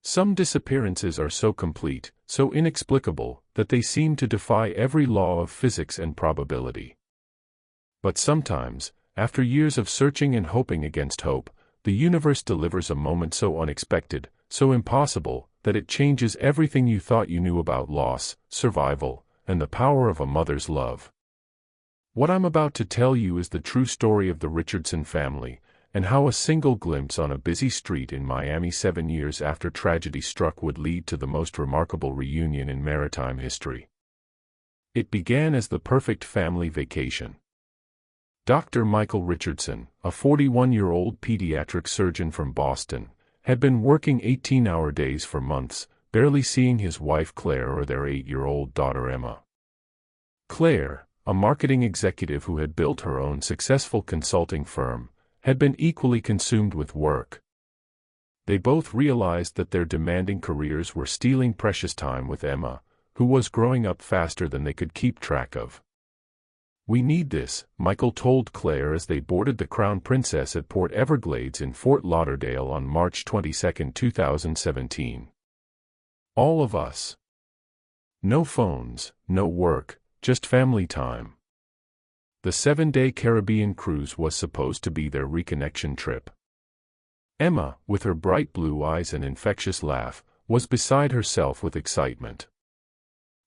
Some disappearances are so complete, so inexplicable, that they seem to defy every law of physics and probability. But sometimes, after years of searching and hoping against hope, the universe delivers a moment so unexpected, so impossible, that it changes everything you thought you knew about loss, survival, and the power of a mother's love. What I'm about to tell you is the true story of the Richardson family, and how a single glimpse on a busy street in Miami 7 years after tragedy struck would lead to the most remarkable reunion in maritime history. It began as the perfect family vacation. Dr. Michael Richardson, a 41-year-old pediatric surgeon from Boston, had been working 18-hour days for months, barely seeing his wife Claire or their 8-year-old daughter Emma. Claire, a marketing executive who had built her own successful consulting firm, had been equally consumed with work. They both realized that their demanding careers were stealing precious time with Emma, who was growing up faster than they could keep track of. "We need this," Michael told Claire as they boarded the Crown Princess at Port Everglades in Fort Lauderdale on March 22, 2017. "All of us. No phones, no work, just family time." The 7-day Caribbean cruise was supposed to be their reconnection trip. Emma, with her bright blue eyes and infectious laugh, was beside herself with excitement.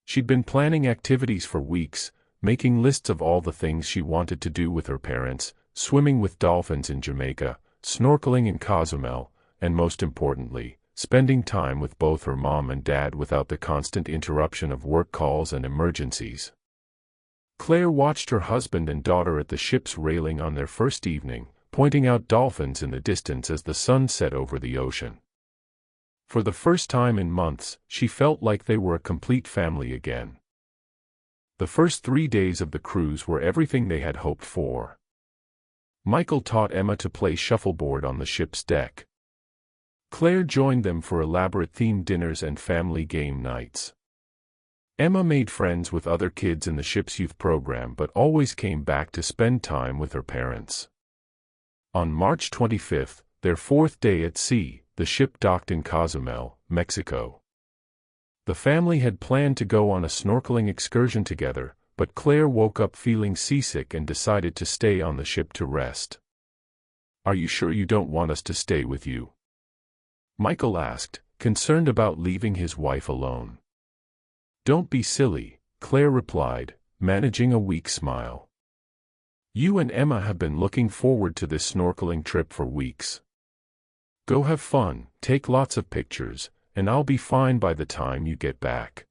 She'd been planning activities for weeks, making lists of all the things she wanted to do with her parents, swimming with dolphins in Jamaica, snorkeling in Cozumel, and most importantly, spending time with both her mom and dad without the constant interruption of work calls and emergencies. Claire watched her husband and daughter at the ship's railing on their first evening, pointing out dolphins in the distance as the sun set over the ocean. For the first time in months, she felt like they were a complete family again. The first 3 days of the cruise were everything they had hoped for. Michael taught Emma to play shuffleboard on the ship's deck. Claire joined them for elaborate themed dinners and family game nights. Emma made friends with other kids in the ship's youth program but always came back to spend time with her parents. On March 25, their 4th day at sea, the ship docked in Cozumel, Mexico. The family had planned to go on a snorkeling excursion together, but Claire woke up feeling seasick and decided to stay on the ship to rest. "Are you sure you don't want us to stay with you?" Michael asked, concerned about leaving his wife alone. "Don't be silly," Claire replied, managing a weak smile. "You and Emma have been looking forward to this snorkeling trip for weeks. Go have fun, take lots of pictures, and I'll be fine by the time you get back."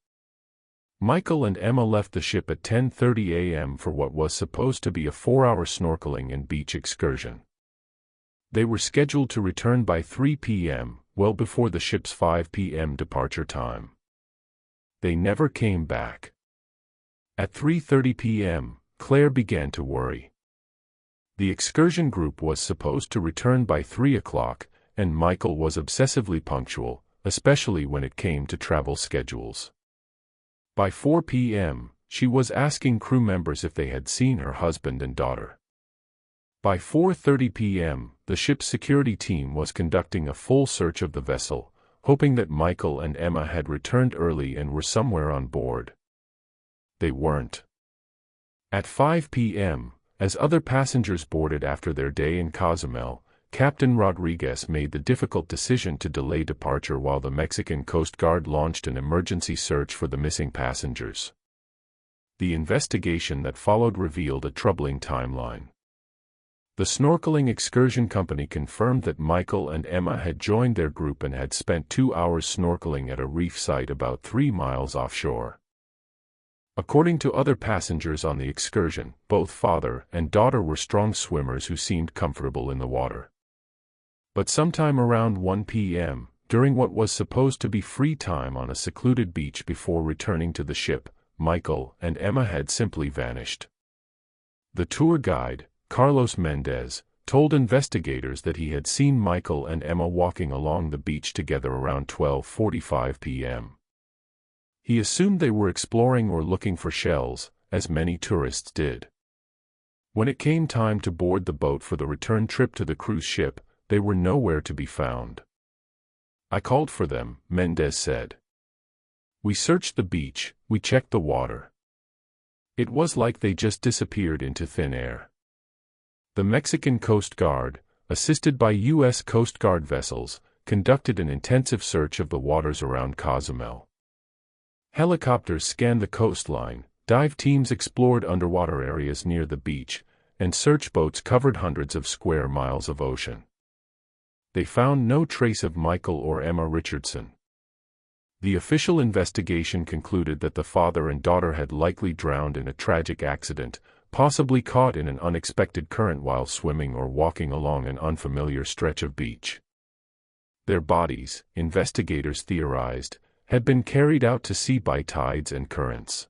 Michael and Emma left the ship at 10:30 a.m. for what was supposed to be a 4-hour snorkeling and beach excursion. They were scheduled to return by 3 p.m., well before the ship's 5 p.m. departure time. They never came back. At 3:30 p.m., Claire began to worry. The excursion group was supposed to return by 3 o'clock, and Michael was obsessively punctual, especially when it came to travel schedules. By 4 p.m., she was asking crew members if they had seen her husband and daughter. By 4:30 p.m., the ship's security team was conducting a full search of the vessel, hoping that Michael and Emma had returned early and were somewhere on board. They weren't. At 5 p.m., as other passengers boarded after their day in Cozumel, Captain Rodriguez made the difficult decision to delay departure while the Mexican Coast Guard launched an emergency search for the missing passengers. The investigation that followed revealed a troubling timeline. The snorkeling excursion company confirmed that Michael and Emma had joined their group and had spent 2 hours snorkeling at a reef site about 3 miles offshore. According to other passengers on the excursion, both father and daughter were strong swimmers who seemed comfortable in the water. But sometime around 1 p.m., during what was supposed to be free time on a secluded beach before returning to the ship, Michael and Emma had simply vanished. The tour guide, Carlos Mendez, told investigators that he had seen Michael and Emma walking along the beach together around 12:45 p.m. He assumed they were exploring or looking for shells, as many tourists did. When it came time to board the boat for the return trip to the cruise ship, they were nowhere to be found. "I called for them," Mendez said. "We searched the beach, we checked the water. It was like they just disappeared into thin air." The Mexican Coast Guard, assisted by U.S. Coast Guard vessels, conducted an intensive search of the waters around Cozumel. Helicopters scanned the coastline, dive teams explored underwater areas near the beach, and search boats covered hundreds of square miles of ocean. They found no trace of Michael or Emma Richardson. The official investigation concluded that the father and daughter had likely drowned in a tragic accident, possibly caught in an unexpected current while swimming or walking along an unfamiliar stretch of beach. Their bodies, investigators theorized, had been carried out to sea by tides and currents.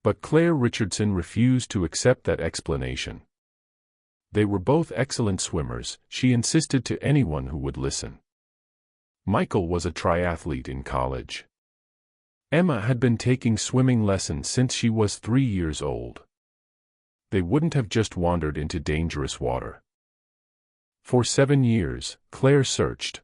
But Claire Richardson refused to accept that explanation. They were both excellent swimmers, she insisted to anyone who would listen. Michael was a triathlete in college. Emma had been taking swimming lessons since she was 3 years old. They wouldn't have just wandered into dangerous water. For 7 years, Claire searched.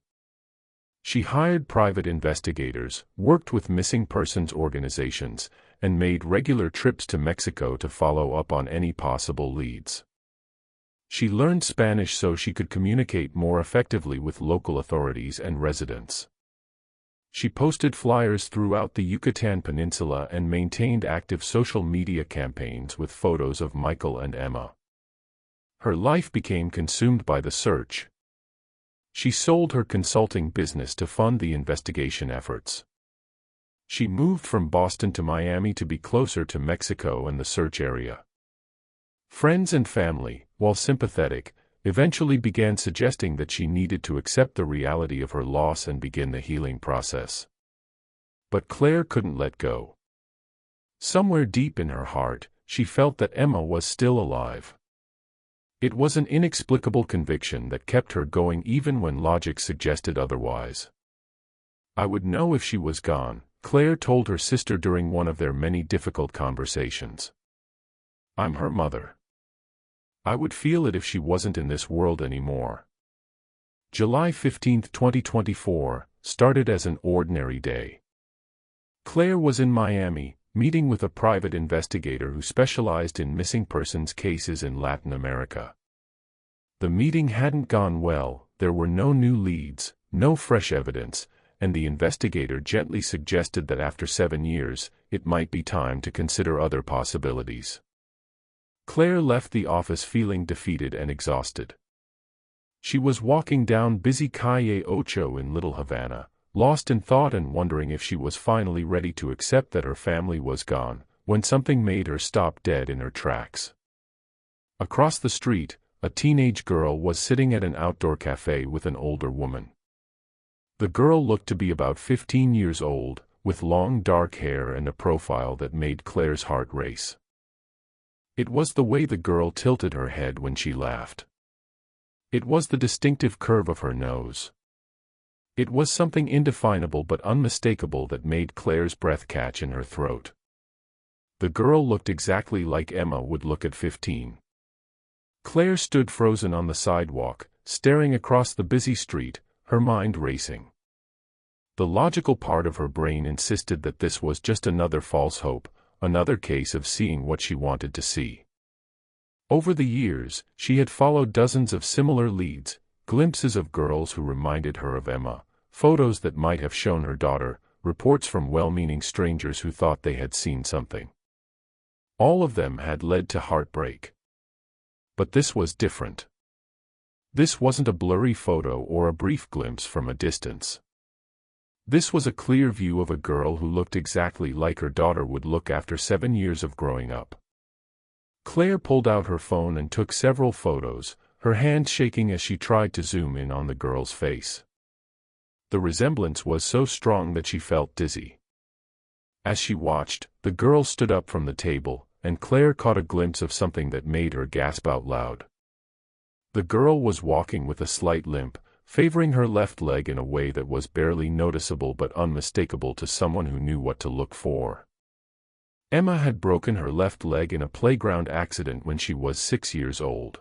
She hired private investigators, worked with missing persons organizations, and made regular trips to Mexico to follow up on any possible leads. She learned Spanish so she could communicate more effectively with local authorities and residents. She posted flyers throughout the Yucatan Peninsula and maintained active social media campaigns with photos of Michael and Emma. Her life became consumed by the search. She sold her consulting business to fund the investigation efforts. She moved from Boston to Miami to be closer to Mexico and the search area. Friends and family, while sympathetic, eventually began suggesting that she needed to accept the reality of her loss and begin the healing process. But Claire couldn't let go. Somewhere deep in her heart, she felt that Emma was still alive. It was an inexplicable conviction that kept her going even when logic suggested otherwise. "I would know if she was gone," Claire told her sister during one of their many difficult conversations. "I'm her mother. I would feel it if she wasn't in this world anymore." July 15, 2024, started as an ordinary day. Claire was in Miami, meeting with a private investigator who specialized in missing persons cases in Latin America. The meeting hadn't gone well, there were no new leads, no fresh evidence, and the investigator gently suggested that after 7 years, it might be time to consider other possibilities. Claire left the office feeling defeated and exhausted. She was walking down busy Calle Ocho in Little Havana, lost in thought and wondering if she was finally ready to accept that her family was gone, when something made her stop dead in her tracks. Across the street, a teenage girl was sitting at an outdoor cafe with an older woman. The girl looked to be about 15 years old, with long dark hair and a profile that made Claire's heart race. It was the way the girl tilted her head when she laughed. It was the distinctive curve of her nose. It was something indefinable but unmistakable that made Claire's breath catch in her throat. The girl looked exactly like Emma would look at 15. Claire stood frozen on the sidewalk, staring across the busy street, her mind racing. The logical part of her brain insisted that this was just another false hope, another case of seeing what she wanted to see. Over the years, she had followed dozens of similar leads, glimpses of girls who reminded her of Emma, photos that might have shown her daughter, reports from well-meaning strangers who thought they had seen something. All of them had led to heartbreak. But this was different. This wasn't a blurry photo or a brief glimpse from a distance. This was a clear view of a girl who looked exactly like her daughter would look after 7 years of growing up. Claire pulled out her phone and took several photos, her hands shaking as she tried to zoom in on the girl's face. The resemblance was so strong that she felt dizzy. As she watched, the girl stood up from the table, and Claire caught a glimpse of something that made her gasp out loud. The girl was walking with a slight limp, favoring her left leg in a way that was barely noticeable but unmistakable to someone who knew what to look for. Emma had broken her left leg in a playground accident when she was 6 years old.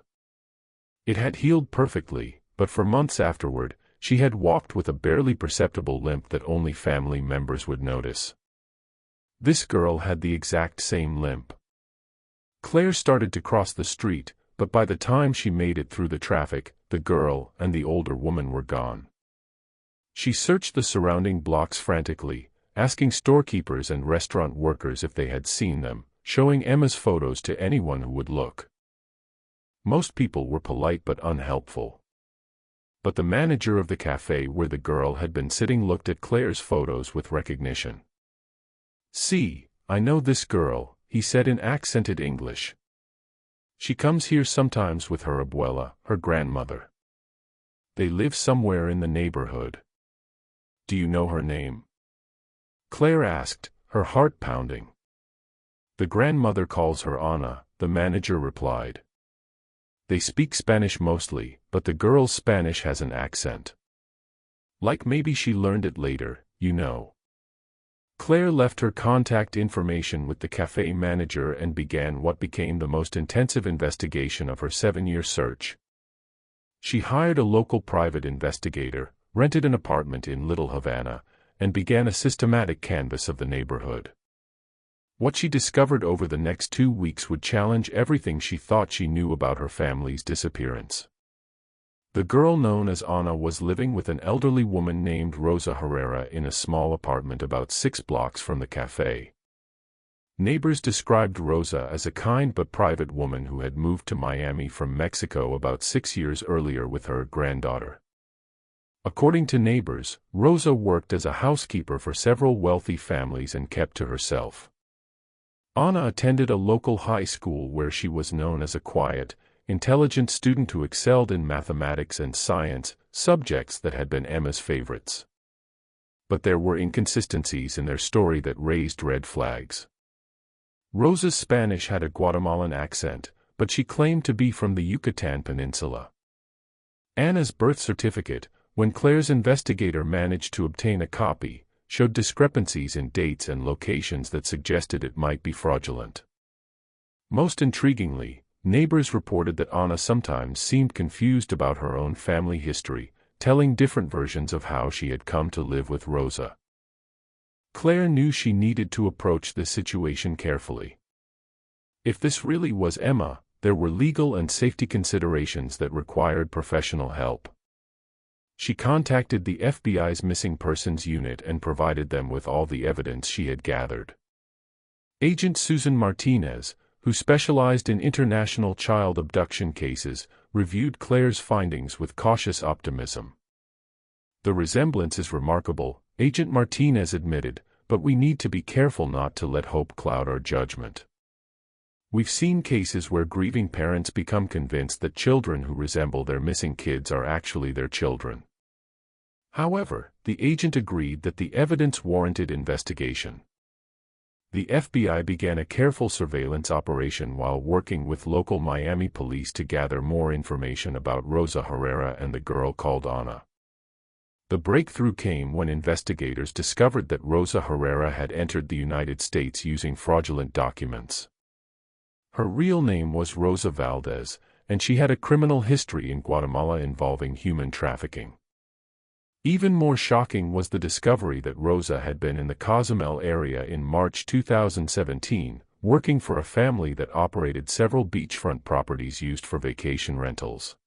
It had healed perfectly, but for months afterward, she had walked with a barely perceptible limp that only family members would notice. This girl had the exact same limp. Claire started to cross the street, but by the time she made it through the traffic, the girl and the older woman were gone. She searched the surrounding blocks frantically, asking storekeepers and restaurant workers if they had seen them, showing Emma's photos to anyone who would look. Most people were polite but unhelpful. But the manager of the cafe where the girl had been sitting looked at Claire's photos with recognition. "See, I know this girl," he said in accented English. "She comes here sometimes with her abuela, her grandmother. They live somewhere in the neighborhood. Do you know her name?" Claire asked, her heart pounding. "The grandmother calls her Ana," the manager replied. "They speak Spanish mostly, but the girl's Spanish has an accent. Like maybe she learned it later, you know." Claire left her contact information with the cafe manager and began what became the most intensive investigation of her 7-year search. She hired a local private investigator, rented an apartment in Little Havana, and began a systematic canvass of the neighborhood. What she discovered over the next 2 weeks would challenge everything she thought she knew about her family's disappearance. The girl known as Ana was living with an elderly woman named Rosa Herrera in a small apartment about 6 blocks from the cafe. Neighbors described Rosa as a kind but private woman who had moved to Miami from Mexico about 6 years earlier with her granddaughter. According to neighbors, Rosa worked as a housekeeper for several wealthy families and kept to herself. Ana attended a local high school where she was known as a quiet, intelligent student who excelled in mathematics and science, subjects that had been Emma's favorites. But there were inconsistencies in their story that raised red flags. Rosa's Spanish had a Guatemalan accent, but she claimed to be from the Yucatan Peninsula. Anna's birth certificate, when Claire's investigator managed to obtain a copy, showed discrepancies in dates and locations that suggested it might be fraudulent. Most intriguingly, neighbors reported that Ana sometimes seemed confused about her own family history, telling different versions of how she had come to live with Rosa. Claire knew she needed to approach this situation carefully. If this really was Emma, there were legal and safety considerations that required professional help. She contacted the FBI's Missing Persons Unit and provided them with all the evidence she had gathered. Agent Susan Martinez, who specialized in international child abduction cases, reviewed Claire's findings with cautious optimism. "The resemblance is remarkable," Agent Martinez admitted, "but we need to be careful not to let hope cloud our judgment. We've seen cases where grieving parents become convinced that children who resemble their missing kids are actually their children." However, the agent agreed that the evidence warranted investigation. The FBI began a careful surveillance operation while working with local Miami police to gather more information about Rosa Herrera and the girl called Ana. The breakthrough came when investigators discovered that Rosa Herrera had entered the United States using fraudulent documents. Her real name was Rosa Valdez, and she had a criminal history in Guatemala involving human trafficking. Even more shocking was the discovery that Rosa had been in the Cozumel area in March 2017, working for a family that operated several beachfront properties used for vacation rentals.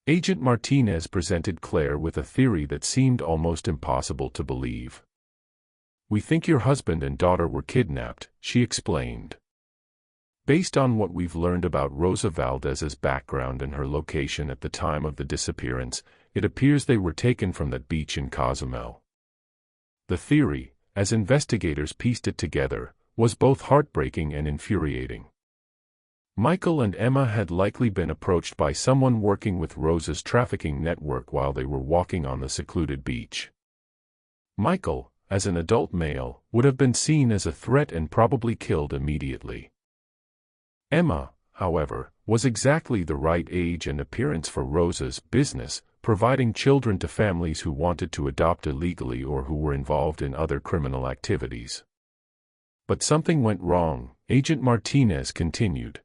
Agent Martinez presented Claire with a theory that seemed almost impossible to believe. "We think your husband and daughter were kidnapped," she explained. "Based on what we've learned about Rosa Valdez's background and her location at the time of the disappearance, it appears they were taken from that beach in Cozumel." The theory, as investigators pieced it together, was both heartbreaking and infuriating. Michael and Emma had likely been approached by someone working with Rosa's trafficking network while they were walking on the secluded beach. Michael, as an adult male, would have been seen as a threat and probably killed immediately. Emma, however, was exactly the right age and appearance for Rosa's business, providing children to families who wanted to adopt illegally or who were involved in other criminal activities. But something went wrong, Agent Martinez continued.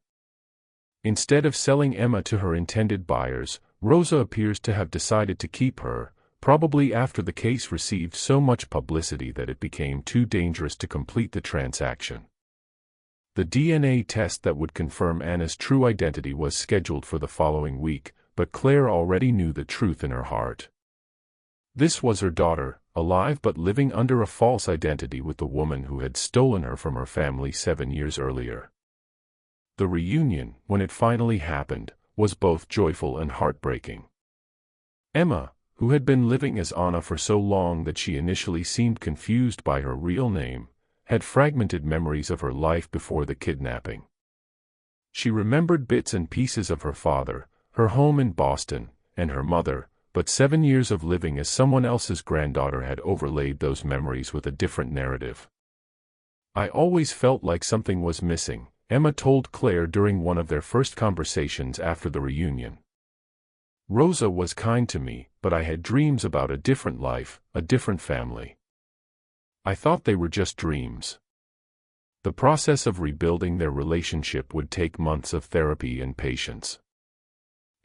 Instead of selling Emma to her intended buyers, Rosa appears to have decided to keep her, probably after the case received so much publicity that it became too dangerous to complete the transaction. The DNA test that would confirm Anna's true identity was scheduled for the following week, but Claire already knew the truth in her heart. This was her daughter, alive but living under a false identity with the woman who had stolen her from her family 7 years earlier. The reunion, when it finally happened, was both joyful and heartbreaking. Emma, who had been living as Anna for so long that she initially seemed confused by her real name, had fragmented memories of her life before the kidnapping. She remembered bits and pieces of her father, her home in Boston, and her mother, but 7 years of living as someone else's granddaughter had overlaid those memories with a different narrative. "I always felt like something was missing," Emma told Claire during one of their first conversations after the reunion. "Rosa was kind to me, but I had dreams about a different life, a different family. I thought they were just dreams." The process of rebuilding their relationship would take months of therapy and patience.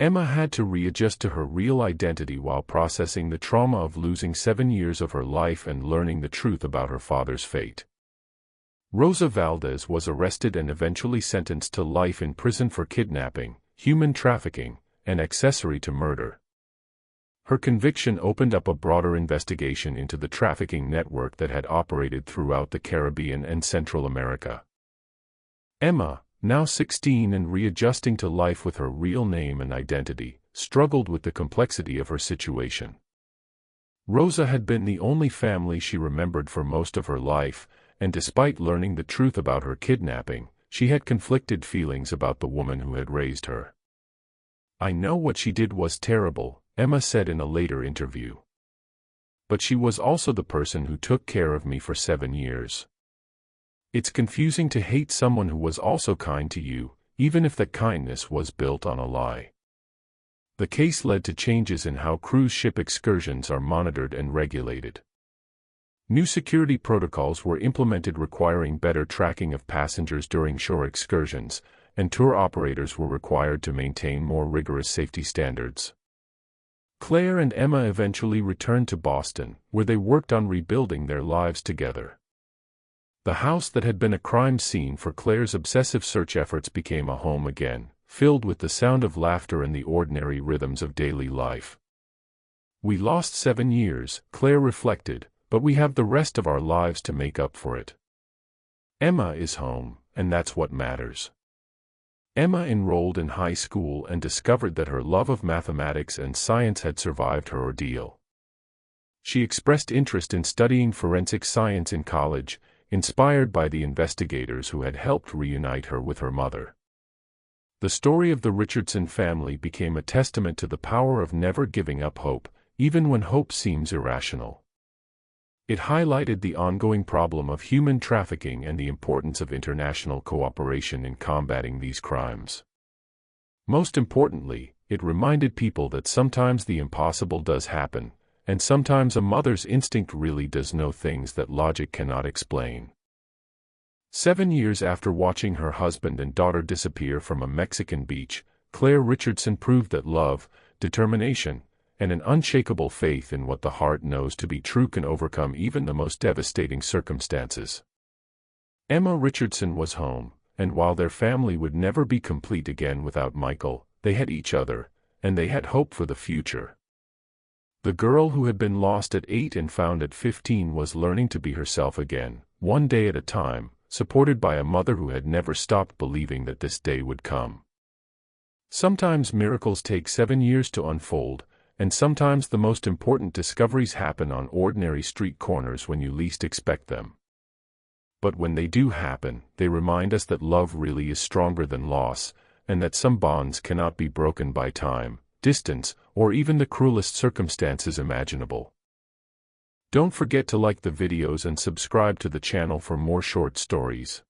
Emma had to readjust to her real identity while processing the trauma of losing 7 years of her life and learning the truth about her father's fate. Rosa Valdez was arrested and eventually sentenced to life in prison for kidnapping, human trafficking, and accessory to murder. Her conviction opened up a broader investigation into the trafficking network that had operated throughout the Caribbean and Central America. Emma, now 16 and readjusting to life with her real name and identity, struggled with the complexity of her situation. Rosa had been the only family she remembered for most of her life, and despite learning the truth about her kidnapping, she had conflicted feelings about the woman who had raised her. "I know what she did was terrible," Emma said in a later interview. "But she was also the person who took care of me for 7 years. It's confusing to hate someone who was also kind to you, even if that kindness was built on a lie." The case led to changes in how cruise ship excursions are monitored and regulated. New security protocols were implemented requiring better tracking of passengers during shore excursions, and tour operators were required to maintain more rigorous safety standards. Claire and Emma eventually returned to Boston, where they worked on rebuilding their lives together. The house that had been a crime scene for Claire's obsessive search efforts became a home again, filled with the sound of laughter and the ordinary rhythms of daily life. "We lost 7 years," Claire reflected, "but we have the rest of our lives to make up for it. Emma is home, and that's what matters." Emma enrolled in high school and discovered that her love of mathematics and science had survived her ordeal. She expressed interest in studying forensic science in college, inspired by the investigators who had helped reunite her with her mother. The story of the Richardson family became a testament to the power of never giving up hope, even when hope seems irrational. It highlighted the ongoing problem of human trafficking and the importance of international cooperation in combating these crimes. Most importantly, it reminded people that sometimes the impossible does happen, and sometimes a mother's instinct really does know things that logic cannot explain. 7 years after watching her husband and daughter disappear from a Mexican beach, Claire Richardson proved that love, determination, and an unshakable faith in what the heart knows to be true can overcome even the most devastating circumstances. Emma Richardson was home, and while their family would never be complete again without Michael, they had each other, and they had hope for the future. The girl who had been lost at 8 and found at 15 was learning to be herself again, one day at a time, supported by a mother who had never stopped believing that this day would come. Sometimes miracles take 7 years to unfold, and sometimes the most important discoveries happen on ordinary street corners when you least expect them. But when they do happen, they remind us that love really is stronger than loss, and that some bonds cannot be broken by time, distance, or even the cruelest circumstances imaginable. Don't forget to like the videos and subscribe to the channel for more short stories.